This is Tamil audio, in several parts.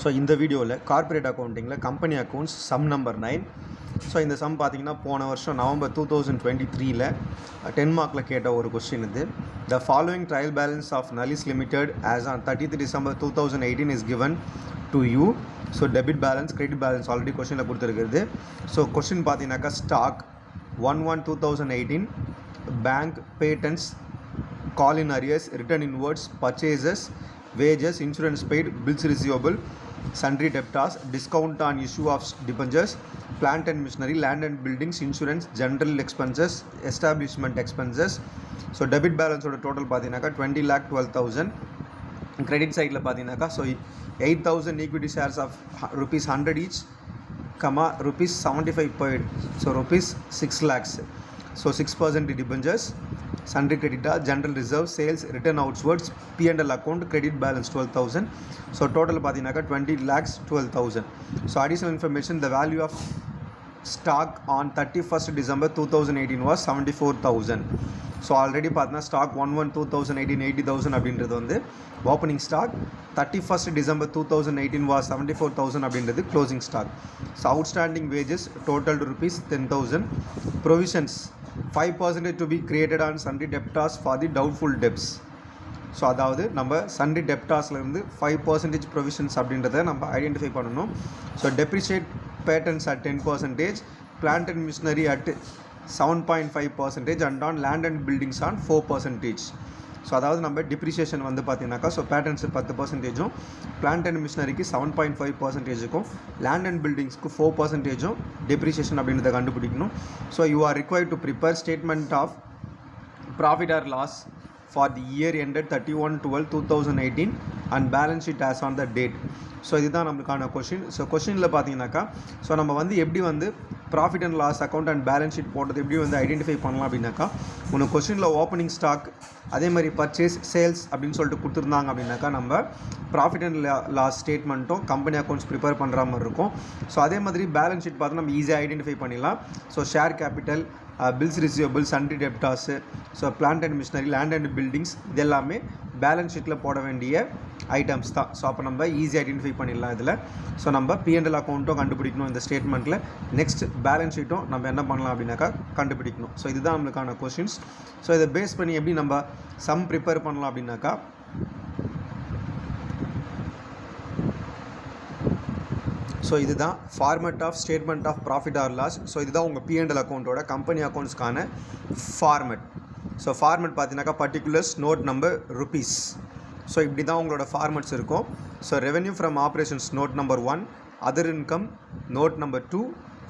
ஸோ இந்த வீடியோவில் கார்ப்பரேட் அக்கௌண்டிங்கில் company accounts sum number 9. So இந்த சம் பார்த்தீங்கன்னா போன வருஷம் நவம்பர் 2023 10 மார்க்கில் கேட்ட ஒரு கொஸ்டின் இது. The following trial balance of நலிஸ் limited as on 30th December 2018 is given to you. So debit balance credit balance already கொஸ்டினில் கொடுத்துருக்குது. ஸோ கொஸ்டின் பார்த்தீங்கன்னாக்கா stock 1/1/2018 bank patents call in arrears, return inwards, purchases, wages, insurance paid, bills receivable, sundry debtors, discount on issue of debentures, plant and machinery, land and buildings, insurance, general expenses, establishment expenses. So debit balance oda total பார்த்தீங்கன்னாக்கா 20,12,000. Credit side ல பார்த்தீங்கன்னாக்கா so 8,000 equity shares of rupees 100 each, rupees 75 paid, so rupees 6 lakhs. So 6% debentures, sundry creditor, general reserve, sales, return outwards, P&L account, credit balance 12,000. So total பார்த்தீங்கன்னாக்கா 20,12,000. So additional information, the value of stock on 31st December 2018 was 74,000. So already பார்த்தீங்கன்னா stock 1/1/2018 80,000 அப்படின்றது வந்து opening stock, 31st December 2018 was 74,000 அப்படின்றது closing stock. So outstanding wages total rupees 10,000. Provisions 5% to be created on sundry debtors for the doubtful debts. So அதாவது நம்ம sundry debtorsலேருந்து 5% ப்ரொவிஷன்ஸ் அப்படின்றத நம்ம ஐடென்டிஃபை பண்ணணும். So depreciate patents at 10%, plant and machinery at 7.5% and on land and buildings on 4%. So அதாவது நம்ம டிப்ரிஷியேஷன் வந்து பார்த்தீங்கன்னாக்கா ஸோ பேட்டர்ன்ஸ் 10%, பிளான்ட் அண்ட் மிஷினரிக்கு 7.5%, லேண்ட் அண்ட் பில்டிங்ஸ்க்கு 4% டிப்ரிஷியேஷன் அப்படின்றத கண்டுபிடிக்கணும். So you are required to prepare statement of profit or loss for the year ended 31/12/2018 and balance sheet as on the date. So இதுதான் நம்மளுக்கான கொஷின். ஸோ கொஷினில் பார்த்தீங்கன்னாக்கா ஸோ நம்ம வந்து எப்படி வந்து profit and loss account and balance sheet போட்டது எப்படி வந்து ஐடென்டிஃபை பண்ணலாம் அப்படின்னாக்கா உனக்கு கொஷினில் ஓப்பனிங் ஸ்டாக் அதே மாதிரி பர்ச்சேஸ் சேல்ஸ் அப்படின்னு சொல்லிட்டு கொடுத்துருந்தாங்க அப்படின்னாக்கா நம்ம ப்ராஃபிட் அண்ட் லாஸ் ஸ்டேட்மெண்ட்டும் கம்பெனி அக்கௌண்ட்ஸ் ப்ரிப்பேர் பண்ணுற மாதிரி இருக்கும். ஸோ அதே மாதிரி பேலன்ஸ் ஷீட் பார்த்து நம்ம ஈஸியாக ஐடென்டிஃபை பண்ணிடலாம். So share capital, bills receivable, sundry debtors, so plant and machinery, land and buildings இது எல்லாமே பேலன்ஸ் ஷீட்டில் போட வேண்டிய ஐட்டம்ஸ் தான். ஸோ அப்போ நம்ம ஈஸியாக ஐடென்டிஃபை பண்ணிடலாம் இதில். ஸோ நம்ம P&L அக்கௌண்ட்டும் கண்டுபிடிக்கணும் இந்த ஸ்டேட்மெண்ட்டில். நெக்ஸ்ட் பேலன்ஸ் ஷீட்டும் நம்ம என்ன பண்ணலாம் அப்படின்னாக்கா கண்டுபிடிக்கணும். ஸோ இதுதான் நம்மளுக்கான கொஷின்ஸ். ஸோ இதை பேஸ் பண்ணி எப்படி நம்ம சம் ப்ரிப்பேர் பண்ணலாம் அப்படின்னாக்கா ஸோ இதுதான் format of statement of profit or loss. So இதுதான் உங்கள் P&L அக்கௌண்ட்டோட கம்பெனி அக்கௌண்ட்ஸ்க்கான ஃபார்மேட். ஸோ ஃபார்மேட் பார்த்தீங்கன்னாக்கா particulars, note number, rupees. So இப்படி தான் உங்களோட ஃபார்மேட்ஸ் இருக்கும். So revenue from operations note number 1, other income note number 2.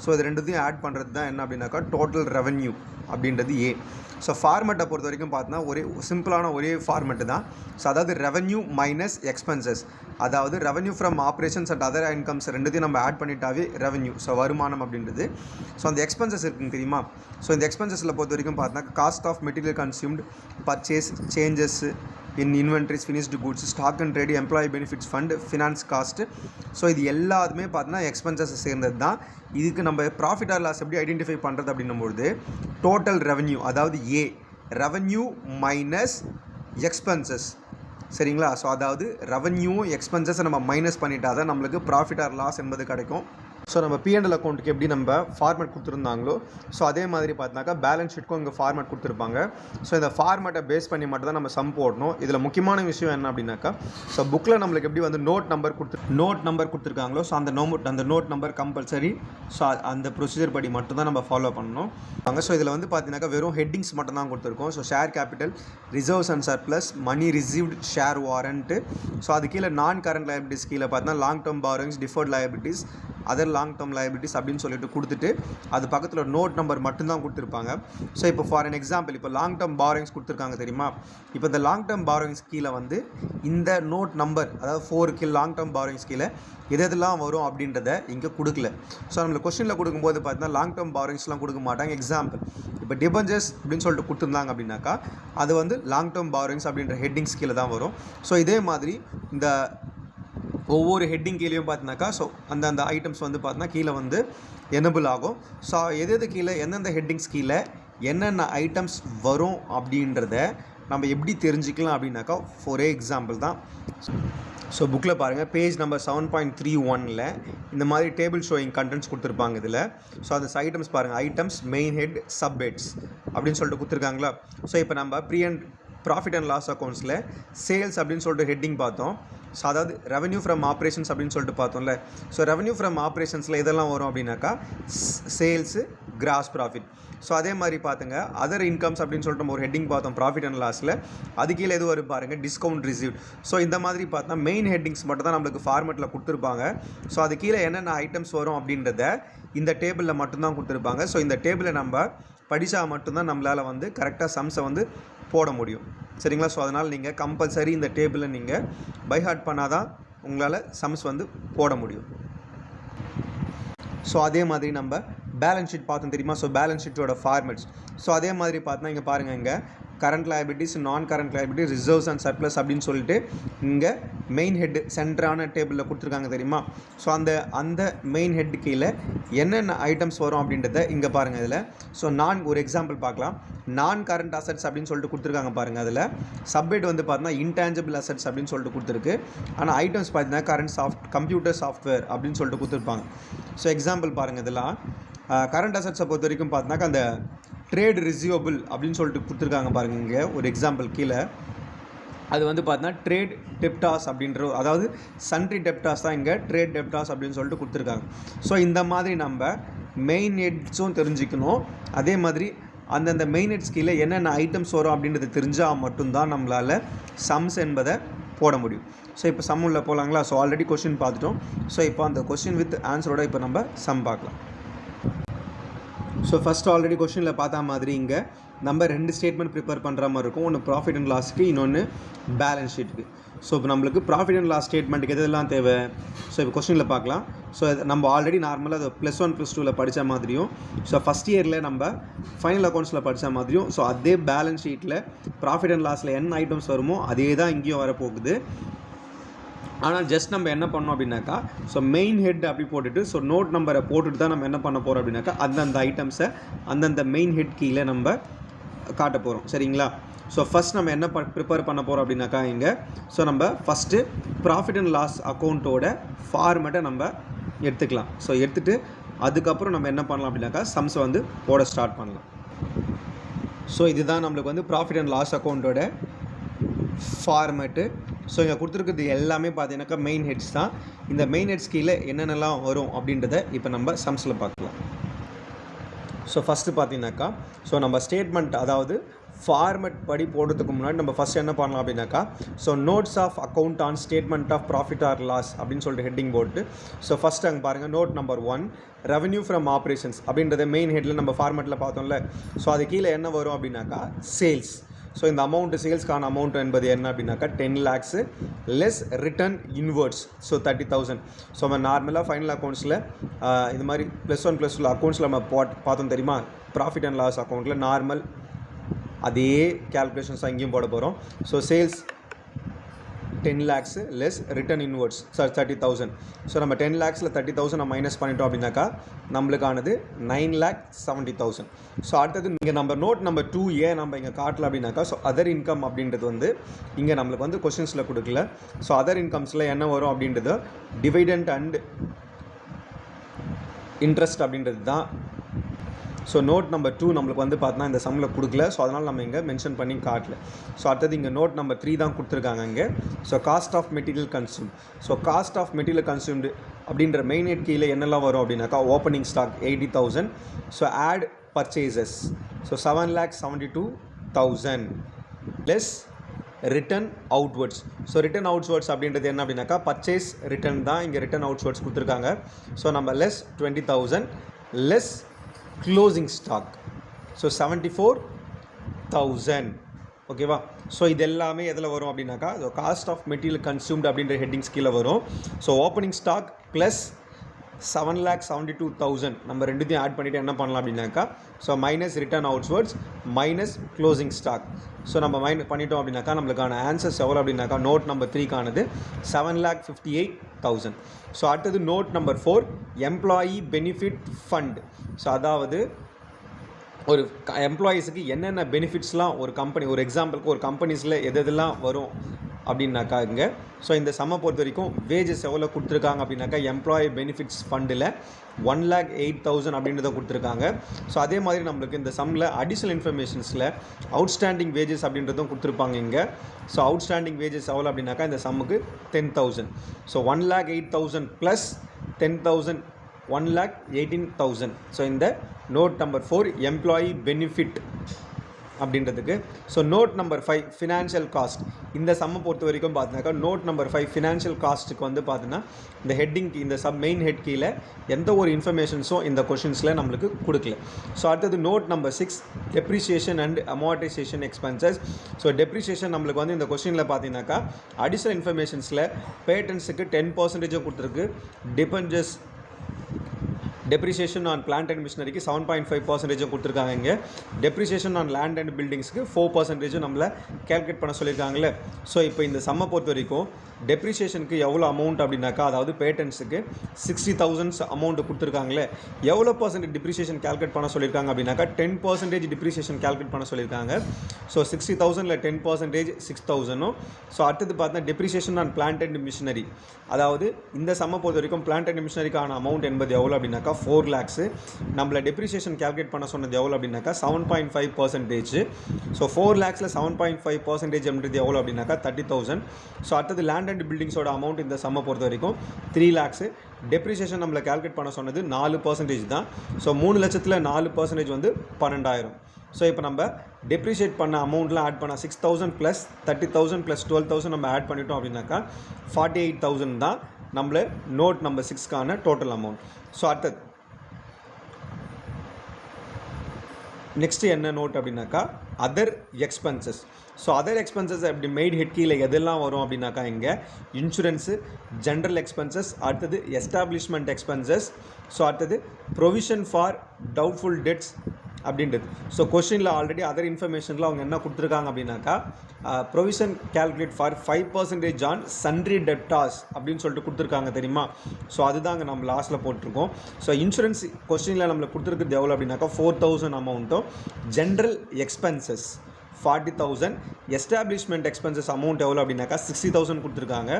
So இது ரெண்டுத்தையும் ஆட் பண்ணுறது தான் என்ன அப்படின்னாக்கா டோட்டல் ரெவென்யூ அப்படின்றது ஏ. ஸோ ஃபார்மேட்டை பொறுத்த வரைக்கும் பார்த்தீங்கன்னா ஒரே சிம்பிளான ஒரே ஃபார்மேட்டு தான். ஸோ அதாவது ரெவென்யூ மைனஸ் எக்ஸ்பென்சஸ், அதாவது revenue from operations and other incomes ரெண்டுத்தையும் நம்ம ஆட் பண்ணிட்டாவே ரெவென்யூ, ஸோ வருமானம் அப்படின்றது. ஸோ அந்த எக்ஸ்பென்சஸ் இருக்குங்க தெரியுமா. ஸோ இந்த எக்ஸ்பென்சஸில் பொறுத்த வரைக்கும் பார்த்தீங்கன்னா cost of material consumed, purchase, changes in inventories, finished goods, stock and trade, employee benefits fund, finance cost. So இது எல்லாத்துமே பார்த்தீங்கன்னா எக்ஸ்பென்சஸ் சேர்ந்தது தான். இதுக்கு நம்ம ப்ராஃபிட் ஆர் லாஸ் எப்படி ஐடென்டிஃபை பண்ணுறது அப்படின்னும்பொழுது டோட்டல் ரெவென்யூ, அதாவது ஏ ரெவென்யூ மைனஸ் எக்ஸ்பென்சஸ், சரிங்களா. ஸோ அதாவது ரெவென்யூ எக்ஸ்பென்சஸை நம்ம மைனஸ் பண்ணிட்டா தான் நம்மளுக்கு ப்ராஃபிட் ஆர் லாஸ் என்பது கிடைக்கும். ஸோ நம்ம P&L அக்கௌண்ட்டுக்கு எப்படி நம்ம ஃபார்மேட் கொடுத்துருந்தாங்களோ ஸோ அதே மாதிரி பார்த்தினாக்கா பேலன்ஸ் ஷீட்டுக்கும் இங்கே ஃபார்மேட் கொடுத்துருப்பாங்க. ஸோ இந்த ஃபார்மேட்டை பேஸ் பண்ணி மட்டும் தான் நம்ம சம் போடணும். இதில் முக்கியமான விஷயம் என்ன அப்படின்னாக்கா ஸோ புக்கில் நம்மளுக்கு எப்படி வந்து நோட் நம்பர் கொடுத்துருக்காங்களோ ஸோ அந்த நோட் நம்பர் கம்பல்சரி. ஸோ அந்த ப்ரொசீஜர் படி மட்டும் தான் நம்ம ஃபாலோ பண்ணணும். ஸோ இதில் வந்து பார்த்தீங்கன்னாக்கா வெறும் ஹெட்டிங்ஸ் மட்டும் தான் கொடுத்துருக்கோம். So share capital, reserves and surplus, money received, share warrant. So அது கீழே நான் கரண்ட் லைபிலிட்டிஸ் கீழே பார்த்தீங்கன்னா long term borrowings, deferred liabilities, other long term liabilities அப்படின்னு சொல்லிட்டு கொடுத்துட்டு அது பக்கத்தில் நோட் நம்பர் மட்டும்தான் கொடுத்துருப்பாங்க. ஸோ இப்போ ஃபார் அன் எக்ஸாம்பிள் இப்போ லாங் டேர்ம் பாரோயிங்ஸ் கொடுத்துருக்காங்க தெரியுமா. இப்போ இந்த லாங் டேர்ம் பாரோயிங்ஸ் கீழே வந்து இந்த நோட் நம்பர் அதாவது 4 லாங் டேர்ம் பாரோயிங்ஸ் கீழே எதெல்லாம் வரும் அப்படின்றத இங்கே கொடுக்கல. ஸோ நம்மளுக்கு கொஸ்டினில் கொடுக்கும்போது பார்த்தீங்கன்னா லாங் டேர்ம் பாரோயிங்ஸ்லாம் கொடுக்க மாட்டாங்க. எக்ஸாம்பிள் இப்போ டிபெஞ்சர்ஸ் அப்படின்னு சொல்லிட்டு கொடுத்துருந்தாங்க அப்படின்னாக்கா அது வந்து லாங் டேர்ம் பாரோயிங்ஸ் அப்படின்ற ஹெட்டிங்ஸ் கீழே தான் வரும். ஸோ இதே மாதிரி இந்த ஒவ்வொரு ஹெட்டிங் கீழேயும் பார்த்தினாக்கா ஸோ அந்த ஐட்டம்ஸ் வந்து பார்த்தீங்கன்னா கீழே வந்து எனபிள் ஆகும். ஸோ எது கீழே எந்தெந்த ஹெட்டிங்ஸ் கீழே என்னென்ன ஐட்டம்ஸ் வரும் அப்படின்றத நம்ம எப்படி தெரிஞ்சுக்கலாம் அப்படின்னாக்கா ஒரே எக்ஸாம்பிள் தான். ஸோ புக்கில் பாருங்கள் பேஜ் நம்பர் 7.31ல் இந்த மாதிரி டேபிள் ஷோயிங் கண்டென்ட்ஸ் கொடுத்துருப்பாங்க இதில். ஸோ அந்த ஐட்டம்ஸ் பாருங்கள், items main head sub heads அப்படின்னு சொல்லிட்டு கொடுத்துருக்காங்களா. ஸோ இப்போ நம்ம ப்ராஃபிட் அண்ட் லாஸ் அக்கௌண்ட்ஸில் சேல்ஸ் அப்படின்னு சொல்லிட்டு ஹெட்டிங் பார்த்தோம். ஸோ அதாவது ரெவன்யூ ஃப்ரம் ஆப்ரேஷன்ஸ் அப்படின்னு சொல்லிட்டு பார்த்தோம்ல. ஸோ ரெவன்யூ ஃப்ரம் ஆப்ரேஷன்ஸில் இதெல்லாம் வரும் அப்படின்னாக்கா சேல்ஸு, கிராஸ் ப்ராஃபிட். ஸோ அதே மாதிரி பார்த்துங்க அதர் இன்கம்ஸ் அப்படின்னு சொல்லிட்டு நம்ம ஒரு ஹெட்டிங் பார்த்தோம் ப்ராஃபிட் அண்ட் லாஸில். அது கீழே எது வரும் பாருங்கள், டிஸ்கவுண்ட் ரிசீவ்ட். ஸோ இந்த மாதிரி பார்த்தா மெயின் ஹெட்டிங்ஸ் மட்டும் தான் நம்மளுக்கு ஃபார்மெட்டில் கொடுத்துருப்பாங்க. ஸோ அது கீழே என்னென்ன ஐட்டம்ஸ் வரும் அப்படின்றத இந்த டேபிளில் மட்டும்தான் கொடுத்துருப்பாங்க. ஸோ இந்த டேபிளை நம்ம படித்தா மட்டும்தான் நம்மளால் வந்து கரெக்டாக சம்ஸை வந்து போட முடியும். சரிங்களா. ஸோ அதனால் நீங்கள் கம்பல்சரி இந்த டேபிளை நீங்கள் பை ஹார்ட் பண்ணால் தான் உங்களால் சம்ஸ் வந்து போட முடியும். ஸோ அதே மாதிரி நம்ம பேலன்ஸ் ஷீட் பார்த்தோம் தெரியுமா. ஸோ பேலன்ஸ் ஷீட்டோட ஃபார்மெட்ஸ். ஸோ அதே மாதிரி பார்த்தா இங்கே பாருங்கள், இங்கே current liabilities, non current liability, reserves and surplus அப்படின்னு சொல்லிட்டு இங்கே மெயின் ஹெட் சென்டரான டேபிளில் கொடுத்துருக்காங்க தெரியுமா. ஸோ அந்த மெயின் ஹெட் கீழே என்னென்ன ஐட்டம்ஸ் வரும் அப்படின்றத இங்கே பாருங்கள் இதில். ஸோ ஒரு எக்ஸாம்பிள் பார்க்கலாம். நான் கரண்ட் அசட்ஸ் அப்படின்னு சொல்லிட்டு கொடுத்துருக்காங்க பாருங்கள். அதில் சப்ஹெட் வந்து பார்த்தீங்கன்னா இன்டான்ஜிபிள் அசட்ஸ் அப்படின்னு சொல்லிட்டு கொடுத்துருக்கு. ஆனால் ஐட்டம்ஸ் பார்த்தீங்கன்னா கம்ப்யூட்டர் சாஃப்ட்வேர் அப்படின்னு சொல்லிட்டு கொடுத்துருப்பாங்க. ஸோ எக்ஸாம்பிள் பாருங்கள், இதெல்லாம் கரண்ட் அசட்ஸை பொறுத்த வரைக்கும் பார்த்தீங்கன்னா அந்த ட்ரேட் ரிசீவபிள் அப்படின்னு சொல்லிட்டு கொடுத்துருக்காங்க பாருங்கள். இங்கே ஒரு எக்ஸாம்பிள் கீழே அது வந்து பார்த்தீங்கன்னா ட்ரேட் டெப்டாஸ் அப்படின்ற, அதாவது சன்ட்ரி டெப்டாஸ் தான் இங்கே ட்ரேட் டெப்டாஸ் அப்படின்னு சொல்லிட்டு கொடுத்துருக்காங்க. ஸோ இந்த மாதிரி நம்ம மெயின் ஹெட்ஸும் தெரிஞ்சுக்கணும். அதே மாதிரி அந்தந்த மெயின் ஹெட்ஸ் கீழே என்னென்ன ஐட்டம்ஸ் வரும் அப்படின்றது தெரிஞ்சால் மட்டும்தான் நம்மளால் சம்ஸ் என்பதை போட முடியும். ஸோ இப்போ சம் உள்ள போகலாங்களா. ஸோ ஆல்ரெடி கொஸ்டின் பார்த்துட்டோம். ஸோ இப்போ அந்த கொஸ்டின் வித் ஆன்சரோட இப்போ நம்ம சம் பார்க்கலாம். ஸோ ஃபஸ்ட்டு ஆல்ரெடி கொஸ்டினில் பார்த்தா மாதிரி இங்கே நம்ம 2 ஸ்டேட்மெண்ட் ப்ரிப்பேர் பண்ணுற மாதிரி இருக்கும். ஒன்று ப்ராஃபிட் அண்ட் லாஸ்க்கு, இன்னொன்று பேலன்ஸ் ஷீட்டுக்கு. ஸோ இப்போ நம்மளுக்கு ப்ராஃபிட் அண்ட் லாஸ் ஸ்டேட்மெண்ட்டுக்கு எதெல்லாம் தேவை. ஸோ இப்போ கொஸ்டினில் பார்க்கலாம். ஸோ நம்ம ஆல்ரெடி நார்மலாக அது +1 +2ல் படித்த மாதிரியும், ஸோ ஃபஸ்ட் இயரில் நம்ம ஃபைனல் அக்கௌண்ட்ஸில் படித்த மாதிரியும், ஸோ அதே பேலன்ஸ் ஷீட்டில் ப்ராஃபிட் அண்ட் லாஸில் என்ன ஐட்டம்ஸ் வருமோ அதே தான் இங்கேயும் வரப்போகுது. ஆனால் ஜஸ்ட் நம்ம என்ன பண்ணோம் அப்படின்னாக்கா, ஸோ மெயின் ஹெட் அப்படி போட்டுட்டு, ஸோ நோட் நம்பரை போட்டுட்டு தான் நம்ம என்ன பண்ண போகிறோம் அப்படின்னாக்கா அந்தந்த ஐட்டம்ஸை அந்தந்த மெயின் ஹெட் கீழே நம்ம காட்ட போகிறோம். சரிங்களா. ஸோ ஃபஸ்ட் நம்ம என்ன ப்ரிப்பேர் பண்ண போகிறோம் அப்படின்னாக்கா இங்கே, ஸோ நம்ம ஃபஸ்ட்டு ப்ராஃபிட் அண்ட் லாஸ் அக்கௌண்ட்டோட ஃபார்மெட்டை நம்ம எடுத்துக்கலாம். ஸோ எடுத்துகிட்டு அதுக்கப்புறம் நம்ம என்ன பண்ணலாம் அப்படின்னாக்கா சம்ஸை வந்து போட ஸ்டார்ட் பண்ணலாம். ஸோ இதுதான் நம்மளுக்கு வந்து ப்ராஃபிட் அண்ட் லாஸ் அக்கௌண்ட்டோட ஃபார்மேட்டு. ஸோ இங்கே கொடுத்துருக்குறது எல்லாமே பார்த்தீங்கன்னாக்கா மெயின் ஹெட்ஸ் தான். இந்த மெயின் ஹெட்ஸ் கீழே என்னென்னலாம் வரும் அப்படின்றத இப்போ நம்ம சம்ஸில் பார்க்கலாம். ஸோ ஃபஸ்ட்டு பார்த்தீங்கன்னாக்கா, ஸோ நம்ம ஸ்டேட்மெண்ட், அதாவது ஃபார்மெட் படி போடுறதுக்கு முன்னாடி நம்ம ஃபஸ்ட் என்ன பண்ணலாம் அப்படின்னாக்கா, so notes of account on statement of profit or loss அப்படின்னு சொல்லிட்டு ஹெட்டிங் போட்டு, ஸோ ஃபஸ்ட் அங்கே பாருங்கள், note number 1 revenue from operations அப்படின்றத மெயின் ஹெட்டில் நம்ம ஃபார்மெட்டில் பார்த்தோம்ல. ஸோ அது கீழே என்ன வரும் அப்படின்னாக்கா சேல்ஸ். ஸோ இந்த அமௌண்ட்டு, சேல்ஸ்க்கான அமௌண்ட் என்பது என்ன அப்படின்னாக்கா 10 lakhs less return inwards, so 30,000. So நம்ம நார்மலாக ஃபைனல் அக்கௌண்ட்ஸில் இது மாதிரி +1 +2 அக்கௌண்ட்ஸில் நம்ம பார்த்தோம் தெரியுமா. ப்ராஃபிட் அண்ட் லாஸ் அக்கௌண்ட்டில் நார்மல் அதே கேல்குலேஷன்ஸ் அங்கேயும் போட போகிறோம். So sales 10 lakhs less return inwards, sir 30,000. So நம்ம 10 lakhsல 30,000 நம்ம மைனஸ் பண்ணிட்டோம் அப்படின்னாக்கா நம்மளுக்கானது 9,70,000. ஸோ அடுத்தது இங்கே நம்ம நோட் நம்பர் 2A நம்ம இங்கே காட்டல அப்படின்னாக்கா, ஸோ அதர் இன்கம் அப்படின்றது வந்து இங்கே நம்மளுக்கு வந்து கொஸ்டின்ஸில் கொடுக்கல. ஸோ அதர் இன்கம்ஸில் என்ன வரும் அப்படின்றது டிவிடெண்ட் அண்ட் இன்ட்ரெஸ்ட் அப்படின்றது தான். ஸோ நோட் நம்பர் 2 நம்மளுக்கு வந்து பார்த்தோன்னா இந்த சம்மில் கொடுக்கல. ஸோ அதனால் நம்ம இங்கே மென்ஷன் பண்ணி காட்டல. ஸோ அடுத்தது இங்கே நோட் நம்பர் 3 தான் கொடுத்துருக்காங்க இங்கே. So cost of material consume. So cost of material consumed அப்படின்ற மெயின் ஹெட் கீழே என்னெல்லாம் வரும் அப்படின்னாக்கா opening stock 80,000. So add purchases, so 7,72,000 less return outwards. So return outwards அப்படின்றது என்ன அப்படின்னாக்கா பர்ச்சேஸ் ரிட்டன் தான் இங்கே ரிட்டன் அவுட்வர்ட்ஸ் கொடுத்துருக்காங்க. ஸோ நம்ம less 20,000 less closing stock, so 74,000. ஓகேவா. ஸோ இது எல்லாமே எதில் வரும் அப்படின்னாக்கா so cost of material consumed அப்படின்ற ஹெட்டிங்ஸ் கீழே வரும். ஸோ ஓப்பனிங் ஸ்டாக் ப்ளஸ் 7,72,000 நம்ம ரெண்டுத்தையும் ஆட் பண்ணிவிட்டு என்ன பண்ணலாம் அப்படின்னாக்கா, so minus return outwards minus closing stock. So நம்ம பண்ணிட்டோம் அப்படின்னாக்கா நம்மளுக்கான ஆன்சர்ஸ் எவ்வளோ அப்படின்னாக்கா நோட் நம்பர் 3க்கானது 7,58,000. ஸோ அடுத்தது note number 4 employee benefit fund. So அதாவது ஒரு எம்ப்ளாயீஸுக்கு என்னென்ன பெனிஃபிட்ஸ்லாம் ஒரு கம்பெனி, ஒரு எக்ஸாம்பிளுக்கு ஒரு கம்பெனிஸில் எதெல்லாம் வரும் அப்படின்னாக்கா இங்கே ஸோ இந்த சம்மை பொறுத்த வரைக்கும் வேஜஸ் எவ்வளோ கொடுத்துருக்காங்க அப்படின்னாக்கா எம்ப்ளாயி பெனிஃபிட்ஸ் ஃபண்டில் 1,08,000 அப்படின்றத கொடுத்துருக்காங்க. ஸோ அதே மாதிரி நம்மளுக்கு இந்த சம்மில் அடிஷ்னல் இன்ஃபர்மேஷன்ஸில் அவுட்ஸ்டாண்டிங் வேஜஸ் அப்படின்றதும் கொடுத்துருப்பாங்க இங்கே. ஸோ அவுட்ஸ்டாண்டிங் வேஜஸ் எவ்வளோ அப்படின்னாக்கா இந்த சம்முக்கு 10,000. So 1,08,000 plus 10,000 1,18,000. ஸோ இந்த நோட் நம்பர் 4 எம்ப்ளாயி பெனிஃபிட் அப்படின்றதுக்கு. So note number 5 financial cost. இந்த சம்மை பொறுத்த வரைக்கும் பார்த்தினாக்கா நோட் நம்பர் 5 ஃபினான்ஷியல் காஸ்ட்டுக்கு வந்து பார்த்தீங்கன்னா இந்த ஹெட்டிங் இந்த மெயின் ஹெட் கீழே எந்த ஒரு இன்ஃபர்மேஷன்ஸும் இந்த கொஷின்ஸில் நம்மளுக்கு கொடுக்கல. ஸோ அடுத்தது note number 6 depreciation and amortisation expenses. So depreciation நம்மளுக்கு வந்து இந்த கொஷினில் பார்த்தீங்கன்னாக்கா அடிஷ்னல் இன்ஃபர்மேஷன்ஸில் பேட்டன்ஸுக்கு 10% கொடுத்துருக்கு. டிபெஞ்சஸ் டெப்ரிசியேஷன் ஆன் பிளான்ட் அண்ட் மிஷினரிக்கு 7.5% கொடுத்துருக்காங்க. இங்கே டெப்ரிசியேஷன் ஆன் லேண்ட் அண்ட் பில்டிங்ஸ்க்கு 4% நம்மளை கேல்குலேட் பண்ண சொல்லியிருக்காங்களே. ஸோ இப்போ இந்த சம்மை பொறுத்த வரைக்கும் டெப்ரிசியேஷனுக்கு எவ்வளோ அமௌண்ட் அப்படின்னாக்கா அதாவது பேட்டன்ஸுக்கு 60,000 அமௌண்ட் கொடுத்துருக்காங்களே. எவ்வளோ பர்சன்ட் டிப்ரிசியேஷன் கேல்குலேட் பண்ண சொல்லியிருக்காங்க அப்படின்னாக்கா 10% டிப்ரிசியேஷன் கேல்குலேட் பண்ண சொல்லியிருக்காங்க. ஸோ 60,000ல் 10% 6,000. ஸோ அடுத்தது பார்த்தீங்கன்னா depreciation on plant and machinery, அதாவது இந்த சம்மை பொறுத்த வரைக்கும் பிளான்ட் அண்ட் மிஷினரிக்கான அமௌண்ட் என்பது எவ்வளோ அப்படின்னாக்கா 4 lakhs. நம்மள டெப்ரிசியேஷன் கேல்குலேட் பண்ண சொன்னது எவ்வளோ அப்படின்னாக்கா 7.5%. ஸோ 4 lakhsல 7.5% அப்படின்றது எவ்வளோ அப்படின்னாக்கா 30,000. ஸோ அடுத்தது லேண்ட் அண்ட் பில்டிங்ஸோட அமௌண்ட் இந்த சம்மை பொறுத்த வரைக்கும் 3 lakhs. டெப்ரிசியேஷன் நம்மளை கேல்குலேட் பண்ண சொன்னது 4% தான். ஸோ 3 லட்சத்தில் 4% வந்து 12,000. ஸோ இப்போ நம்ம டெப்ரிஷியேட் பண்ண அமௌண்ட்லாம் ஆட் பண்ணால் 6,000 ப்ளஸ் 30,000 ப்ளஸ் 12,000 நம்ம ஆட் பண்ணிட்டோம் அப்படின்னாக்கா 48,000 தான் நம்மள நோட் நம்பர் 6க்கான டோட்டல் அமௌண்ட். ஸோ அடுத்தது நெக்ஸ்ட்டு என்ன நோட் அப்படின்னாக்கா other expenses. So other expenses அப்படி மெய்ட் ஹெட் கீழே எதெல்லாம் வரும் அப்படின்னாக்கா இங்கே இன்சூரன்ஸு, ஜென்ரல் எக்ஸ்பென்சஸ், அடுத்தது எஸ்டாப்ளிஷ்மெண்ட் எக்ஸ்பென்சஸ், ஸோ அடுத்தது ப்ரொவிஷன் ஃபார் டவுட்ஃபுல் டெட்ஸ் அப்படின்றது. ஸோ கொஸ்டினில் ஆல்ரெடி அதர் இன்ஃபர்மேஷனில் அவங்க என்ன கொடுத்துருக்காங்க அப்படின்னாக்கா provision calculate for 5% on sundry debtors அப்படின்னு சொல்லிட்டு கொடுத்துருக்காங்க தெரியுமா. ஸோ அதுதாங்க நம்ம லாஸ்ட்டில் போட்டிருக்கோம். ஸோ இன்சூரன்ஸ் கொஸ்டினில் நம்மளுக்கு கொடுத்துருக்குறது எவ்வளோ அப்படின்னாக்கா 4,000 அமௌண்ட்டும், general expenses 40,000, establishment expenses amount எவ்வளோ அப்படின்னாக்கா 60,000 கொடுத்துருக்காங்க.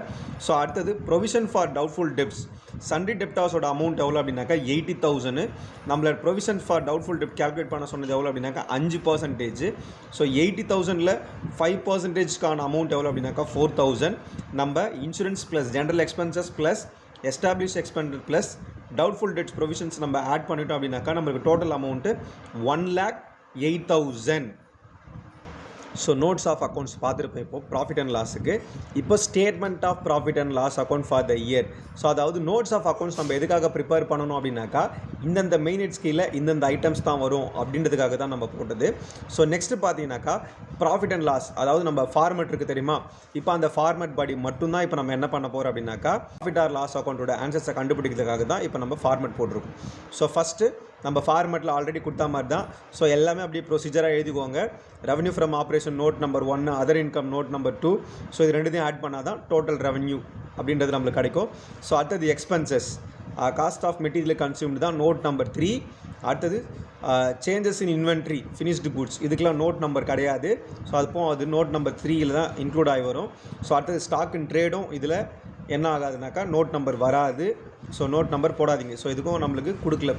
ஸோ அடுத்தது provision for doubtful debts sundry டெப்டாஸோட அமௌண்ட் எவ்வளோ அப்படின்னாக்கா 80,000. நம்மளோட ப்ரொவிஷன் ஃபார் டவுட்ஃபுல் டெப்ட் கேல்குலேட் பண்ண சொன்னது எவ்வளோ அப்படின்னாக்கா 5%. ஸோ 80,000ல் 5%க்கான அமௌண்ட் எவ்வளோ அப்படின்னாக்கா 4,000. நம்ம insurance plus general expenses plus establish expenses plus doubtful debts provisions நம்ம ஆட் பண்ணிட்டோம் அப்படின்னாக்கா நம்மளுக்கு total amount 1,08,000. So notes of accounts பார்த்துருப்போம். இப்போ ப்ராஃபிட் அண்ட் லாஸுக்கு இப்போ statement of profit and loss account for the year. So அதாவது நோட்ஸ் ஆஃப் அக்கௌண்ட்ஸ் நம்ம எதுக்காக ப்ரிப்பேர் பண்ணணும் அப்படின்னாக்கா இந்தந்த மெயின் ஹெட்ஸ் கீழே இந்தந்த ஐட்டம்ஸ் தான் வரும் அப்படின்றதுக்காக தான் நம்ம போட்டது. ஸோ நெக்ஸ்ட்டு பார்த்தீங்கன்னாக்கா ப்ராஃபிட் அண்ட் லாஸ், அதாவது நம்ம ஃபார்மெட் இருக்குது தெரியுமா. இப்போ அந்த ஃபார்மெட் படி மட்டும்தான் இப்போ நம்ம என்ன பண்ண போகிறோம் அப்படின்னாக்கா ப்ராஃபிட் ஆர் லாஸ் அக்கௌண்ட்டோட ஆன்சர்ஸை கண்டுபிடிக்கிறதுக்காக தான் இப்போ நம்ம ஃபார்மெட் போட்டிருக்கோம். ஸோ ஃபஸ்ட்டு நம்ம ஃபார்மெட்டில் ஆல்ரெடி கொடுத்த மாதிரி தான். ஸோ எல்லாமே அப்படியே ப்ரொசீஜராக எழுதிக்கோங்க. Revenue from operation note number 1, other income note number 2. So இது ரெண்டுத்தையும் ஆட் பண்ணால் தான் டோட்டல் ரெவன்யூ அப்படின்றது நம்மளுக்கு கிடைக்கும். ஸோ அடுத்தது expenses, cost of material consumed தான் நோட் நம்பர் 3. அடுத்தது changes in inventory finished goods, இதுக்கெலாம் நோட் நம்பர் கிடையாது. ஸோ அது நோட் நம்பர் 3ல் தான் இன்க்ளூட் ஆகி வரும். ஸோ அடுத்தது ஸ்டாக் இன் ட்ரேடும் இதில் என்ன ஆகாதுனாக்கா நோட் நம்பர் வராது. ஸோ நோட் நம்பர் போடாதீங்க. ஸோ இதுக்கும் நம்மளுக்கு கொடுக்கல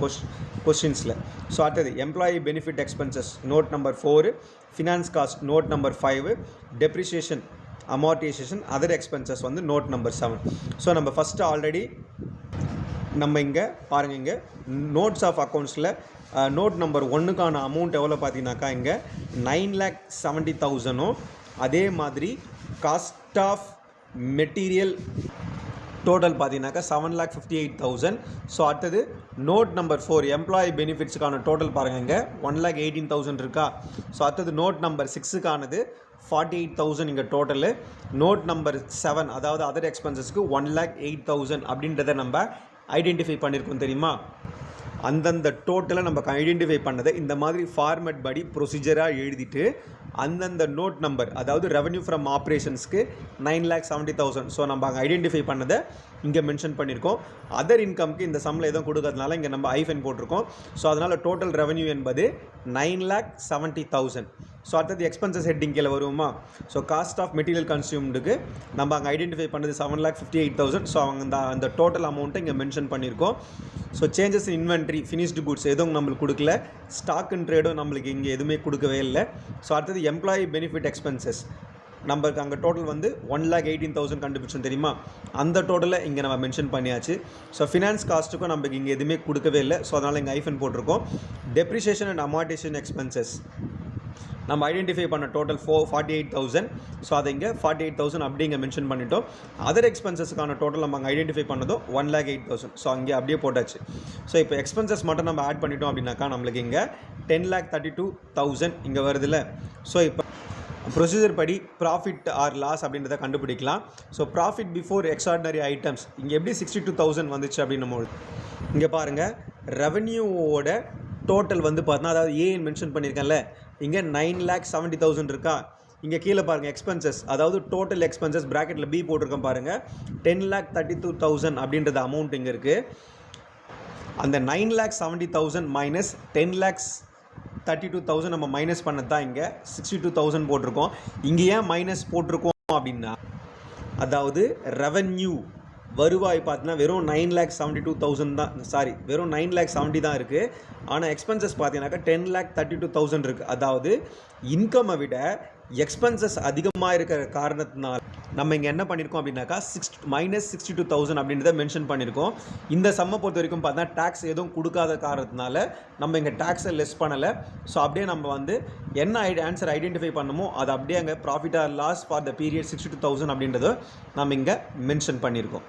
கொஸ்டின்ஸில். ஸோ அடுத்தது employee benefit expenses note number 4, finance cost note number 5, depreciation amortisation other expenses வந்து நோட் நம்பர் 7. ஸோ நம்ம ஃபஸ்ட்டு ஆல்ரெடி நம்ம இங்கே பாருங்கள், இங்கே நோட்ஸ் ஆஃப் அக்கௌண்ட்ஸில் நோட் நம்பர் 1க்கான அமௌண்ட் எவ்வளோ பார்த்தீங்கன்னாக்கா இங்கே 9,70,000. அதே மாதிரி காஸ்ட் ஆஃப் மெட்டீரியல் டோட்டல் பார்த்தீங்கன்னாக்கா 7,58,000. ஸோ அடுத்தது நோட் நம்பர் 4 எம்ப்ளாயி பெனிஃபிட்ஸுக்கான டோட்டல் பாருங்கள், இங்கே 1,18,000 இருக்கா. ஸோ அடுத்தது நோட் நம்பர் 6க்கானது 48,000 இங்கே டோட்டலு. நோட் நம்பர் 7 அதாவது அதர் எக்ஸ்பென்சஸ்க்கு 1,08,000 அப்படின்றத நம்ம ஐடென்டிஃபை பண்ணியிருக்கோம் தெரியுமா. அந்தந்த டோட்டலை நம்ம ஐடென்டிஃபை பண்ணதை இந்த மாதிரி ஃபார்மெட் படி ப்ரொசீஜராக எழுதிட்டு அந்தந்த நோட் நம்பர் அதாவது ரெவன்யூ ஃப்ரம் ஆப்ரேஷன்ஸ்க்கு 9,70,000. ஸோ நம்ம அங்கே ஐடென்டிஃபை பண்ணதை இங்கே மென்ஷன் பண்ணியிருக்கோம். அதர் இன்கம்க்கு இந்த சம்மில் எதுவும் கொடுக்கறதுனால இங்கே நம்ம ஐஃபன் போட்டிருக்கோம். ஸோ அதனால் டோட்டல் ரெவன்யூ என்பது 9,70,000. ஸோ அடுத்தது எக்ஸ்பென்சஸ் ஹெட்டிங் கீழே வருமா. ஸோ காஸ்ட் ஆஃப் மெட்டீரியல் கன்சியூம்டுக்கு நம்ம அங்கே ஐடென்டிஃபை பண்ணது 7,58,000. ஸோ அவங்க அந்த டோட்டல் அமௌண்ட்டை இங்கே மென்ஷன் பண்ணியிருக்கோம். So changes in inventory finished goods எதுவும் நம்மளுக்கு கொடுக்கல. ஸ்டாக் அண்ட் ட்ரேடும் நம்மளுக்கு இங்கே எதுவுமே கொடுக்கவே இல்லை. ஸோ அடுத்தது எம்ப்ளாயி பெனிஃபிட் எக்ஸ்பென்சஸ் நம்மளுக்கு அங்கே டோட்டல் வந்து 1,18,000 கண்டுபிடிச்சோம் தெரியுமா. அந்த டோட்டலை இங்கே நம்ம மென்ஷன் பண்ணியாச்சு. ஸோ ஃபினான்ஸ் காஸ்ட்டுக்கும் நம்மளுக்கு இங்கே எதுவுமே கொடுக்கவே இல்லை. ஸோ அதனால் இங்கே ஐஃபன் போட்டிருக்கோம். டெப்ரிசியேஷன் அண்ட் அமார்டேஷன் எக்ஸ்பென்சஸ் நம்ம ஐடென்டிஃபை பண்ண டோட்டல் 48,000. ஸோ அதை இங்கே 48,000 அப்படி இங்கே மென்ஷன் பண்ணிட்டோம். அதர் எக்ஸ்பென்சஸ்க்கான டோட்டல் நம்ம அங்கே ஐடென்டிஃபை பண்ணதும் 1,08,000. ஸோ அங்கே அப்படியே போட்டாச்சு. ஸோ இப்போ எக்ஸ்பென்சஸ் மட்டும் நம்ம ஆட் பண்ணிட்டோம் அப்படின்னாக்கா நம்மளுக்கு இங்கே 10,32,000 இங்கே வருதுல்ல. ஸோ இப்போ ப்ரொசீஜர் படி ப்ராஃபிட் ஆர் லாஸ் அப்படின்றத கண்டுபிடிக்கலாம். So profit before extraordinary items இங்கே எப்படி 62,000 வந்துச்சு அப்படின்னு நம்ம இங்கே பாருங்கள். ரெவன்யூவோட டோட்டல் வந்து பார்த்தீங்கன்னா அதாவது ஏன்னு மென்ஷன் பண்ணியிருக்கேன்ல, இங்கே 9,70,000 இருக்கா. இங்கே கீழே பாருங்கள் எக்ஸ்பென்சஸ், அதாவது டோட்டல் எக்ஸ்பென்சஸ் ப்ராக்கெட்டில் பி போட்டிருக்கேன் பாருங்கள். 10,32,000 அப்படின்றது அமௌண்ட் இங்கே இருக்குது. அந்த 9,70,000 மைனஸ் 10,32,000 நம்ம மைனஸ் பண்ணது தான் இங்கே 62,000 போட்டிருக்கோம். இங்கே ஏன் மைனஸ் போட்டிருக்கோம் அப்படின்னா, அதாவது ரெவன்யூ வருவாய் பார்த்தீங்கன்னா வெறும் 9,72,000 தான், சாரி வெறும் 9,70,000 தான் இருக்குது. ஆனால் எக்ஸ்பென்சஸ் பார்த்தீங்கன்னாக்கா 10,32,000 இருக்குது. அதாவது இன்கம்மை விட எக்ஸ்பென்சஸ் அதிகமாக இருக்கிற காரணத்தினால் நம்ம இங்கே என்ன பண்ணியிருக்கோம் அப்படின்னாக்கா -62,000 அப்படின்றத மென்ஷன் பண்ணியிருக்கோம். இந்த சம்மை பொறுத்த வரைக்கும் பார்த்தீங்கன்னா டேக்ஸ் எதுவும் கொடுக்காத காரணத்தினால நம்ம இங்கே டேக்ஸை லெஸ் பண்ணலை. ஸோ அப்படியே நம்ம வந்து என்ன ஆன்சர் ஐடென்டிஃபை பண்ணமோ அதை அப்படியே அங்கே profit or loss for the period 62,000 அப்படின்றத நம்ம இங்கே மென்ஷன் பண்ணியிருக்கோம்.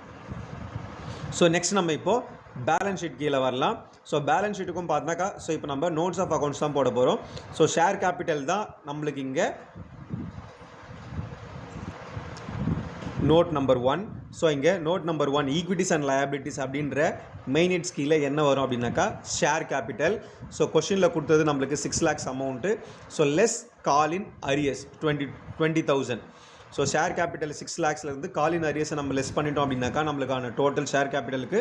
ஸோ நெக்ஸ்ட் நம்ம இப்போது பேலன்ஸ் ஷீட் கீழே வரலாம். ஸோ பேலன்ஸ் ஷீட்டுக்கும் பார்த்தாக்கா ஸோ இப்போ நம்ம நோட்ஸ் ஆஃப் அக்கௌண்ட்ஸ் தான் போட போகிறோம். ஸோ ஷேர் கேபிட்டல் தான் நம்மளுக்கு இங்கே நோட் நம்பர் 1. ஸோ இங்கே note number 1 equities and liabilities அப்படின்ற மெயின் ஹெட்ஸ் கீழே என்ன வரும் அப்படின்னாக்கா ஷேர் கேபிட்டல். ஸோ கொஷினில் கொடுத்தது நம்மளுக்கு 6 lakhs அமௌண்ட்டு. ஸோ லெஸ் கால் இன் அரியர்ஸ் 20,000. ஸோ ஷேர் கேபிட்டல் 6 lakhsலேருந்து கால் இன் அரியர்ஸை நம்ம லெஸ் பண்ணிட்டோம் அப்படின்னாக்கா நம்மளுக்கான டோட்டல் ஷேர் கேபிட்டலுக்கு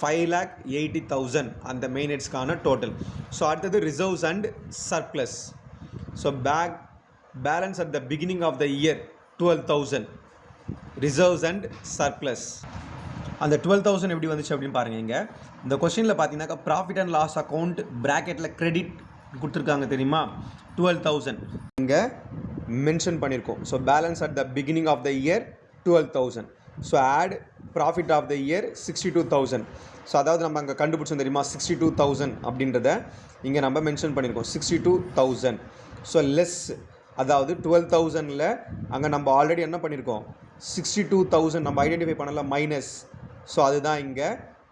5,80,000 அந்த மெயின் ஹெட்ஸ்க்கான டோட்டல். ஸோ அடுத்தது reserves and surplus. So balance at the beginning of the year 12,000 reserves and surplus. அந்த 12,000 எப்படி வந்துச்சு அப்படின்னு பாருங்கள். இங்கே இந்த கொஸ்டினில் பார்த்தீங்கன்னாக்கா ப்ராஃபிட் அண்ட் லாஸ் அக்கௌண்ட் ப்ராக்கெட்டில் கிரெடிட் கொடுத்துருக்காங்க தெரியுமா, 12,000 இங்கே மென்ஷன் பண்ணியிருக்கோம். So balance at the beginning of the year 12,000. So add profit of the year 62,000. So அதாவது நம்ம அங்கே கண்டுபிடிச்சோம் தெரியுமா 62,000 அப்படின்றத இங்கே நம்ம மென்ஷன் பண்ணியிருக்கோம் 62,000. ஸோ லெஸ், அதாவது 12,000ல் அங்கே நம்ம ஆல்ரெடி என்ன பண்ணியிருக்கோம் 62,000 நம்ம ஐடென்டிஃபை பண்ணலாம் மைனஸ். ஸோ அதுதான் இங்கே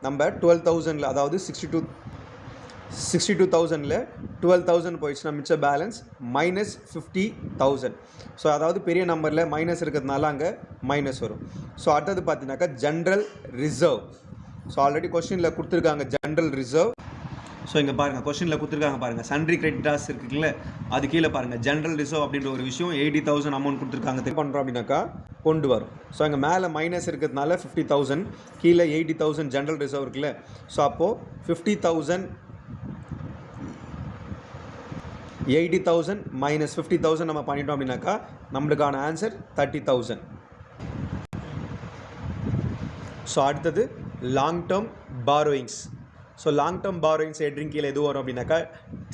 நம்ம 12,000ல் அதாவது 62,000ல் 12,000 போயிடுச்சுன்னா மிச்ச பேலன்ஸ் -50,000. ஸோ அதாவது பெரிய நம்பரில் மைனஸ் இருக்கிறதுனால அங்கே மைனஸ் வரும். ஸோ அடுத்தது பார்த்தீங்கன்னாக்கா ஜென்ரல் ரிசர்வ். ஸோ ஆல்ரெடி கொஸ்டினில் கொடுத்துருக்காங்க ஜென்ரல் ரிசர்வ். ஸோ இங்கே பாருங்கள் கொஸ்டினில் கொடுத்துருக்காங்க பாருங்கள் சன்ட்ரி கிரெடிட்டார்ஸ் இருக்குல்ல, அது கீழே பாருங்கள் ஜென்ரல் ரிசர்வ் அப்படின்ற ஒரு விஷயம் 80,000 அமௌண்ட் கொடுத்துருக்காங்க. பண்ணுறோம் அப்படின்னாக்கா கொண்டு வரும். ஸோ இங்கே மேலே மைனஸ் இருக்கிறதுனால 50,000, கீழே 80,000 ஜென்ரல் ரிசர்வ் இருக்குல்ல. ஸோ அப்போது 50,000 80,000 மைனஸ் 50,000 நம்ம பண்ணிட்டோம் அப்படின்னாக்கா நம்மளுக்கான ஆன்சர் 30,000. ஸோ அடுத்தது long term borrowings. So long term borrowings heading கீழே எது வரும் அப்படின்னாக்கா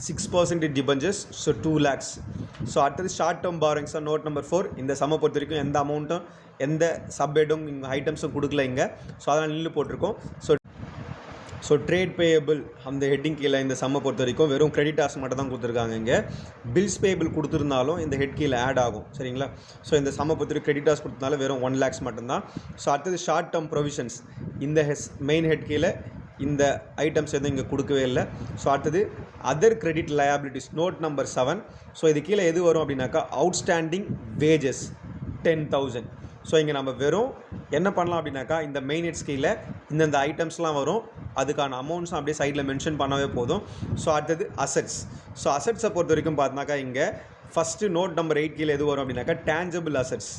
6% டிபெஞ்சர்ஸ். So 2 lakhs. ஸோ அடுத்தது ஷார்ட் டேர்ம் பாரோயிங்ஸ் தான் நோட் நம்பர் 4. இந்த சம்மை பொறுத்த வரைக்கும் எந்த அமௌண்ட்டும் எந்த சப்ஹெட்டும் இங்கே ஐட்டம்ஸும் கொடுக்கல இங்கே. ஸோ அதனால் நின்று போட்டிருக்கோம். ஸோ ட்ரேட் பேயபிள் அந்த ஹெட்டிங் கீழே இந்த சம்மை பொறுத்த வரைக்கும் வெறும் கிரெடிட்டார்ஸ் மட்டும் தான் கொடுத்துருக்காங்க. இங்கே பில்ஸ் பேயபிள் கொடுத்துருந்தாலும் இந்த ஹெட் கீழே ஆட் ஆகும் சரிங்களா. ஸோ இந்த சம்மை பொறுத்த வரைக்கும் கிரெடிட்டார்ஸ் கொடுத்தனால வெறும் 1 lakhs மட்டும்தான். ஸோ அடுத்தது ஷார்ட் டேர்ம் ப்ரொவிஷன்ஸ் இந்த மெயின் ஹெட் கீழே இந்த ஐட்டம்ஸ் எதுவும் இங்கே கொடுக்கவே இல்லை. ஸோ அடுத்தது other credit liabilities note number 7. So இது கீழே எது வரும் அப்படின்னாக்கா அவுட்ஸ்டாண்டிங் வேஜஸ் 10,000. ஸோ இங்கே நம்ம வெறும் என்ன பண்ணலாம் அப்படின்னாக்கா இந்த மெயின் ஹெட்ஸ் கீழே இந்தந்த ஐட்டம்ஸ்லாம் வரும், அதுக்கான அமௌண்ட்ஸும் அப்படியே சைடில் மென்ஷன் பண்ணவே போதும். ஸோ அடுத்தது அசெட்ஸ். ஸோ அசெட்ஸை பொறுத்த வரைக்கும் பார்த்தினாக்கா இங்கே ஃபஸ்ட்டு நோட் நம்பர் 8 கீழே எது வரும் அப்படின்னாக்கா டேஞ்சபிள் அசெட்ஸ்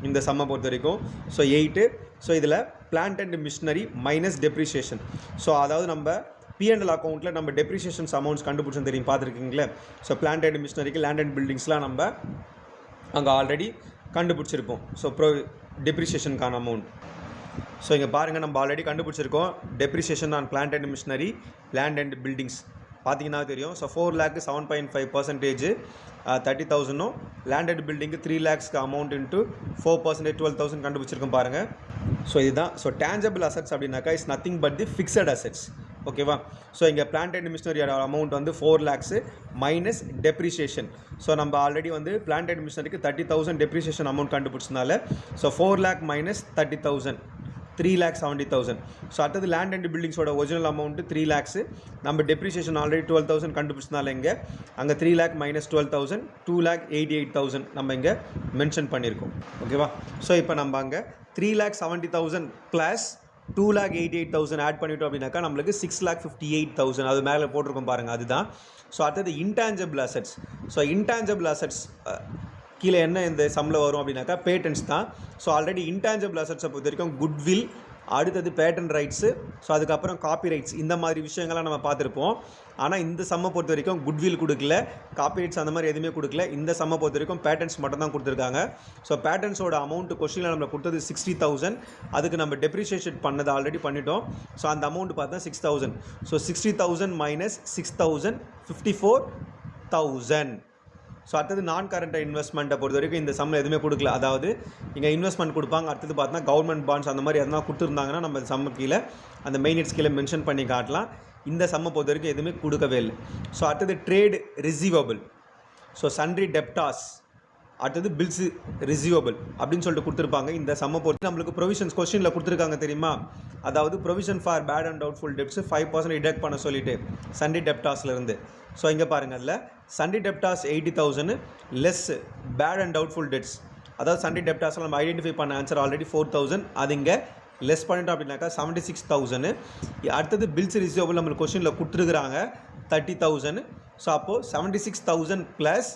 இந்த சம்மை பொறுத்த வரைக்கும். ஸோ 8. ஸோ இதில் plant and machinery minus depreciation. So அதாவது நம்ம P&L அக்கௌண்ட்டில் நம்ம டெப்ரிசியேஷன்ஸ் அமௌண்ட்ஸ் கண்டுபிடிச்சோம் தெரியும், பார்த்துருக்கீங்களே. ஸோ பிளான்ட் அண்ட் மிஷினரிக்கு லேண்ட் அண்ட் பில்டிங்ஸ்லாம் நம்ம அங்கே ஆல்ரெடி கண்டுபிடிச்சிருப்போம். ஸோ டெப்ரிசியேஷனுக்கான அமௌண்ட். ஸோ இங்கே பாருங்கள், நம்ம ஆல்ரெடி கண்டுபிடிச்சிருக்கோம் depreciation on plant and machinery, land and buildings பார்த்தீங்கன்னா தெரியும். ஸோ 4 லேக்கு 7.5%, 30,000, லேண்ட் அண்ட் பில்டிங்கு 3 லேக்ஸ்க்கு அமௌண்ட் இன்ட்டு 4% 12,000 கண்டுபிடிச்சிருக்கோம் பாருங்கள். ஸோ இதுதான். ஸோ டேஞ்சபிள் அசட்ஸ் அப்படின்னாக்கா is nothing but the fixed assets. ஓகேவா. ஸோ இங்கே பிளான்ட் அண்ட் மிஷினரியோட அமௌண்ட் வந்து 4 லேக்ஸு மைனஸ் டெப்ரிசியேஷன். ஸோ நம்ம ஆல்ரெடி வந்து பிளான்ட் அண்ட் மிஷினரிக்கு 30,000 டெப்ரிசியேஷன் அமௌண்ட் கண்டுபிடிச்சதுனால ஸோ 4 லேக் மைனஸ் 30,000 3,70,000. ஸோ அடுத்தது லேண்ட் அண்ட் பில்டிங்ஸோட ஒரிஜினல் அமௌண்ட்டு 3 லேக்ஸு. நம்ம டெப்ரிசியேஷன் ஆல்ரெடி 12,000 கண்டுபிடிச்சதுனால இங்கே அங்கே 3 லேக் மைனஸ் 12,000 2,88,000 நம்ம இங்கே மென்ஷன் பண்ணியிருக்கோம். ஓகேவா. ஸோ இப்போ நம்ம அங்கே 3,70,000 ப்ளஸ் 2,88,000 ஆட் பண்ணிட்டோம் அப்படின்னாக்கா நம்மளுக்கு 6,58,000 அது மேலே போட்டிருக்கோம் பாருங்கள், அதுதான். ஸோ அடுத்தது intangible assets. So intangible assets கீழே என்ன இந்த சம்மில் வரும் அப்படின்னாக்கா பேட்டன்ஸ் தான். ஸோ ஆல்ரெடி இன்டான்ஜிபிள் அசட்ஸை பொறுத்த வரைக்கும் குட்வில், அடுத்தது பேட்டன் ரைட்ஸு, ஸோ அதுக்கப்புறம் காப்பி ரைட்ஸ், இந்த மாதிரி விஷயங்கள்லாம் நம்ம பார்த்துருப்போம். ஆனால் இந்த சம்மை பொறுத்த வரைக்கும் குட்வில் கொடுக்கல, காப்பி ரைட்ஸ் அந்த மாதிரி எதுவுமே கொடுக்கல. இந்த சம்மை பொறுத்த வரைக்கும் பேட்டன்ஸ் மட்டும் தான் கொடுத்துருக்காங்க. ஸோ பேட்டன்ஸோட அமௌண்ட் கொஸ்டினில் நம்ம கொடுத்தது 60,000. அதுக்கு நம்ம டெப்ரிசியேஷன் பண்ணதை ஆல்ரெடி பண்ணிட்டோம். ஸோ அந்த அமௌண்ட் பார்த்தா 6,000. So 60,000 minus 6,000 54,000. ஸோ அடுத்தது நான் கரண்ட் இன்வெஸ்ட்மெண்ட்டை பொறுத்த வரைக்கும் இந்த சம்மில் எதுவுமே கொடுக்கல. அதாவது இங்கே இன்வெஸ்ட்மெண்ட் கொடுப்பாங்க, அடுத்தது பார்த்தா கவர்மெண்ட் பாண்ட்ஸ் அந்த மாதிரி எதனா கொடுத்துருந்தாங்கன்னா நம்ம சம்மு கீழே அந்த மெயினிட்ஸ் கீழே மென்ஷன் பண்ணி காட்டலாம். இந்த சம்மை பொறுத்த வரைக்கும் எதுவுமே கொடுக்கவே இல்லை. ஸோ அடுத்தது trade receivable, so sundry debtors, அடுத்தது பில்ஸ் ரிசீவபிள் அப்படின்னு சொல்லிட்டு கொடுத்துருப்பாங்க. இந்த சம்மை பொறுத்து நம்மளுக்கு ப்ரொவிஷன்ஸ் கொஸ்டினில் கொடுத்துருக்காங்க தெரியுமா. அதாவது provision for bad and doubtful debts 5% deduct பண்ண சொல்லிட்டு சன்ட்ரி டெப்டாஸ்லேருந்து. ஸோ இங்கே பாருங்கள், அதில் sundry debtors 80,000 less bad and doubtful debts, அதாவது சன்ட்ரி டெப்டாஸில் நம்ம ஐடென்டிஃபை பண்ண ஆன்சர் ஆல்ரெடி 4,000, அது இங்கே லெஸ் பண்ணிட்டோம் அப்படின்னாக்கா 76,000. அடுத்தது பில்ஸ் ரிசீவபிள் நம்மளுக்கு கொஸ்டினில் கொடுத்துருக்குறாங்க 30,000. ஸோ அப்போது 76,000 ப்ளஸ்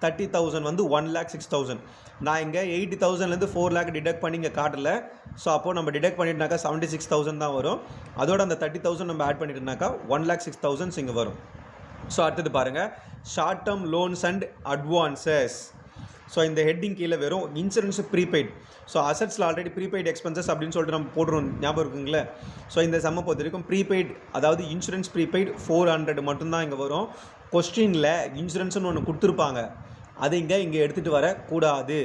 30,000 வந்து 1,06,000. நான் இங்கே 80,000லேருந்து 4 லேக் டிடக்ட் பண்ணி இங்கே காட்டலை. ஸோ அப்போது நம்ம டிடக்ட் பண்ணிட்டுனாக்கா 76,000 தான் வரும். அதோட அந்த 30,000 நம்ம ஆட் பண்ணிட்டுனாக்கா 1,06,000 இங்கே வரும். ஸோ அடுத்தது பாருங்கள், short term loans and advances. So இந்த ஹெட்டிங் கீழே வெறும் இன்சூரன்ஸ் ப்ரீபெய்ட். ஸோ அசட்ஸில் ஆல்ரெடி ப்ரீபெய்ட் எக்ஸ்பென்சஸ் அப்படின்னு சொல்லிட்டு நம்ம போடுறோம், ஞாபகம் இருக்குங்களே. ஸோ இந்த சம்மை பொறுத்த வரைக்கும் ப்ரீபெய்ட், அதாவது இன்சூரன்ஸ் ப்ரீபெய்ட் 400 மட்டும்தான் இங்கே வரும். கொஸ்டினில் இன்சூரன்ஸ்னு ஒன்று கொடுத்துருப்பாங்க, அது இங்கே எடுத்துகிட்டு வரக்கூடாது.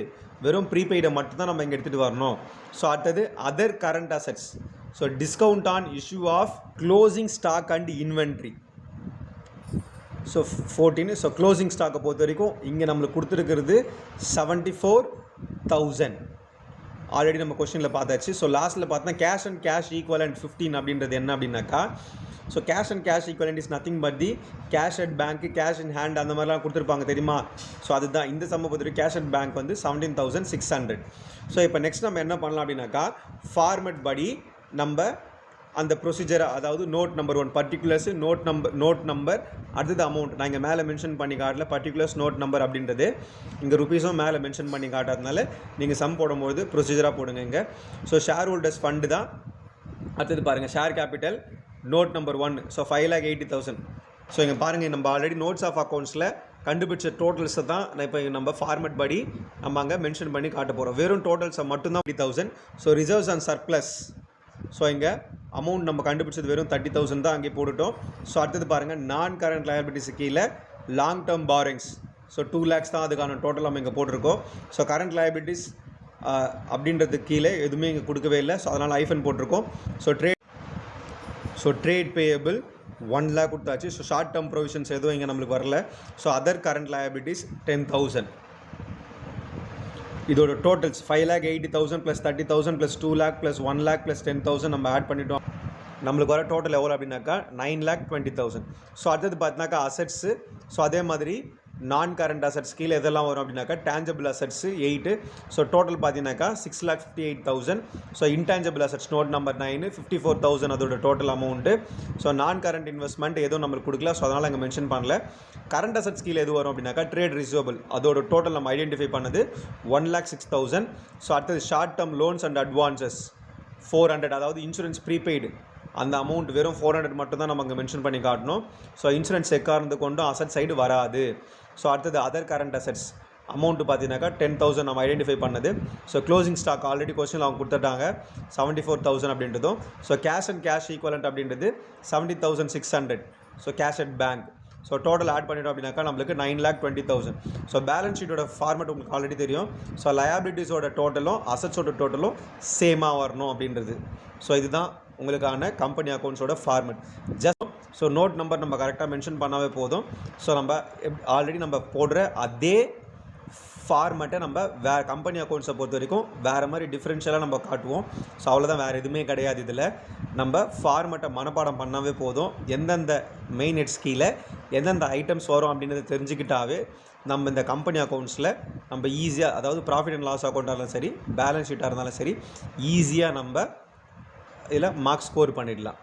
வெறும் ப்ரீபெய்டை மட்டும்தான் நம்ம இங்கே எடுத்துகிட்டு வரணும். ஸோ அடுத்தது other current assets. So discount on issue of closing stock and inventory. So 14. So closing ஸ்டாக்கை பொறுத்த வரைக்கும் இங்கே நம்மளுக்கு கொடுத்துருக்கிறது 74,000 ஆல்ரெடி நம்ம கொஸ்டினில் பார்த்தாச்சு. ஸோ லாஸ்ட்டில் பார்த்தா கேஷ் அண்ட் கேஷ் ஈக்குவலண்ட் 15 அப்படின்றது என்ன அப்படின்னாக்கா, so cash and cash equivalent is nothing but the cash at bank, cash in hand அந்த மாதிரிலாம் கொடுத்துருப்பாங்க தெரியுமா. ஸோ அதுதான் இந்த சம்மை பொறுத்த வரைக்கும் கேஷ் அட் பேங்க் வந்து 17,600. ஸோ இப்போ நெக்ஸ்ட் நம்ம என்ன பண்ணலாம் அப்படின்னாக்கா, ஃபார்மேட் படி நம்ம அந்த ப்ரொசீஜரை, அதாவது note number 1 particulars, note number அடுத்தது அமௌண்ட். நான் இங்கே மேலே மென்ஷன் பண்ணி காட்டல, பர்டிகுலர்ஸ் நோட் நம்பர் அப்படின்றது இங்கே ருபீஸும் மேலே மென்ஷன் பண்ணி காட்டாதனால நீங்கள் சம் போடும்போது ப்ரொசீஜராக போடுங்க இங்கே. ஸோ ஷேர் ஹோல்டர்ஸ் ஃபண்டு தான். அடுத்தது பாருங்கள், share capital note number 1, so 5,80,000. So இங்கே பாருங்கள், நம்ம ஆல்ரெடி நோட்ஸ் ஆஃப் அக்கௌண்ட்ஸில் கண்டுபிடிச்ச டோட்டல்ஸை தான் இப்போ நம்ம ஃபார்மேட் படி நம்ம அங்கே மென்ஷன் பண்ணி காட்ட போகிறோம். வெறும் டோட்டல்ஸை மட்டும்தான் 30,000. So reserves and surplus, so இங்கே அமௌண்ட் நம்ம கண்டுபிடிச்சது வெறும் 30,000 தான் அங்கே போட்டுட்டோம். ஸோ அடுத்தது பாருங்கள், நான் கரண்ட் லயபிலிட்டிஸ் கீழே லாங் டேர்ம் பாரிங்ஸ், ஸோ 2 lakhs தான் அதுக்கான டோட்டல் நம்ம இங்கே போட்டிருக்கோம். ஸோ கரண்ட் லயபிலிட்டிஸ் அப்படின்றது கீழே எதுவுமே இங்கே கொடுக்கவே இல்லை. ஸோ அதனால் ஐஃபன் போட்டிருக்கோம். ஸோ ட்ரேட் பேயபிள் 1 lakh கொடுத்தாச்சு. ஸோ ஷார்ட் டேர்ம் ப்ரொவிஷன்ஸ் எதுவும் இங்கே நம்மளுக்கு வரல. So other current liabilities 10,000. இதோட totals 5,80,000 plus 30,000 plus 2 lakh plus 1 lakh plus 10,000 நம்ம ஆட் பண்ணிட்டோம். நம்மளுக்கு வர டோட்டல் எவ்வளோ அப்படின்னாக்கா 9,20,000. ஸோ அடுத்தது பார்த்தினாக்கா அசட்ஸு. ஸோ அதே மாதிரி நான் கரண்ட் அசட்ஸ் கீழே எதெல்லாம் வரும் அப்படின்னாக்கா டேஞ்சபிள் அசட்ஸு 8. ஸோ டோட்டல் பார்த்தீங்கன்னாக்கா 6,58,000. So intangible assets note number 9 54,000 அதோட total amount. So non current investment எதுவும் நம்மளுக்கு கொடுக்கல, ஸோ அதனால் அங்கே மென்ஷன் பண்ணல. கரண்ட் அசட்ஸ் கீழே எது வரும் அப்படின்னாக்கா ட்ரேட் ரிசீவபிள், அதோட டோட்டல் நம்ம ஐடென்டிஃபை பண்ணது 1,06,000. ஸோ அடுத்தது short term loans and advances 400, அதாவது இன்சூரன்ஸ் ப்ரீபெய்டு அந்த அமௌண்ட் வெறும் 400 மட்டும் தான் நம்ம அங்கே மென்ஷன் பண்ணி காட்டணும். ஸோ இன்சூரன்ஸ் எக்கார்ந்து கொண்டும் அசட் சைடு வராது. ஸோ அடுத்தது அதர் கரண்ட் அசட்ஸ் அமௌண்ட்டு பார்த்தீங்கன்னாக்கா 10,000 நம்ம ஐடென்டிஃபை பண்ணது. So closing stock already question அவங்க கொடுத்துட்டாங்க 74,000 அப்படின்றதும். So cash and cash equivalent அப்படின்றது 70,600. So cash at bank. So total add பண்ணிட்டோம் அப்படின்னாக்கா நம்மளுக்கு 9,20,000. ஸோ பேலன்ஸ் ஷீட்டோட ஃபார்மேட் உங்களுக்கு ஆல்ரெடி தெரியும். ஸோ லயபிலிட்டிஸோட டோட்டலும் அசட்ஸோட டோட்டலும் சேமாக வரணும் அப்படின்றது. ஸோ இதுதான் உங்களுக்கான கம்பெனி அக்கௌண்ட்ஸோட format. Just so note number நம்ம கரெக்டாக மென்ஷன் பண்ணாவே போதும். ஸோ நம்ம ஆல்ரெடி நம்ம போடுற அதே ஃபார்மேட்டை நம்ம வேறு கம்பெனி அக்கௌண்ட்ஸை பொறுத்த வரைக்கும் வேறு மாதிரி டிஃப்ரென்ஷியலாக நம்ம காட்டுவோம். ஸோ அவ்வளோதான், வேறு எதுவுமே கிடையாது. இதில் நம்ம ஃபார்மேட்டை மனப்பாடம் பண்ணாவே போதும். எந்தெந்த மெயின் ஹெட்ஸ் கீழே எந்தெந்த ஐட்டம்ஸ் வரும் அப்படின்றத தெரிஞ்சுக்கிட்டாவே நம்ம இந்த கம்பெனி அக்கௌண்ட்ஸில் நம்ம ஈஸியாக, அதாவது ப்ராஃபிட் அண்ட் லாஸ் அக்கௌண்ட்டாக இருந்தாலும் சரி, பேலன்ஸ் ஷீட்டாக இருந்தாலும் சரி, ஈஸியாக நம்ம இதில் மார்க்ஸ் ஸ்கோர் பண்ணிடலாம்.